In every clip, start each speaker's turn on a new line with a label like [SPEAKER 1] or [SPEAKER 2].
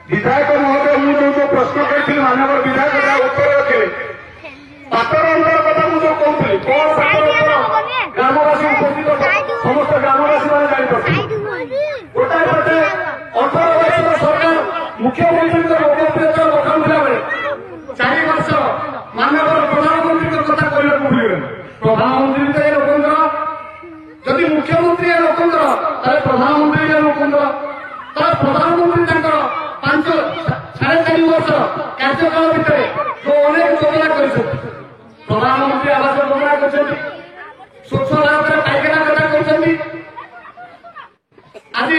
[SPEAKER 1] विधायक महोदय मुझे जो प्रश्न कही मानव विधायक उत्तर रखे पातर अंतर कथा मुझे कहूँ कौन ग्रामवासी उपस्थित समस्त ग्रामवासी मैंने जापर गोटाए पटे 18 वर्ष सरकार मुख्यमंत्री लोकप्रियता रखा बेले 4 वर्ष मानव प्रधानमंत्री कथा कहने भूल प्रधानमंत्री तो ये लोकतर जदि मुख्यमंत्री लोकतर प्रधानमंत्री लोकतर प्रधानमंत्री 5.5 वर्ष कार्यकाल भितर जो अनेक योजना कर प्रधानमंत्री आवास योजना कर स्वच्छ भारत पाइखाना कथा कर आज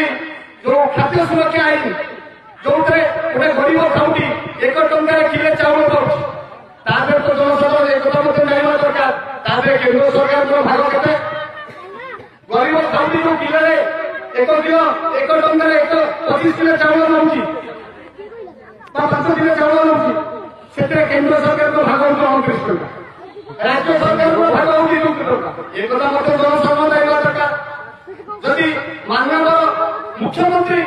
[SPEAKER 1] जो खाद्य सुरक्षा आईन जो गोटे गरीब खाऊटी 1 टंकार किले चाउल पाँच तो जनसाधारण एक जानवा दरकार केन्द्र सरकार भाग के गरीब खाऊटी जो किले 1 टंकार 25 किलो चाउल नौची 5 किलो चाउल नौची से केन्द्र सरकार भाग होती 29 टका राज्य सरकार भाग होती 2 टका एक जनसाधारण जानवा दरकार जदि माननीय मुख्यमंत्री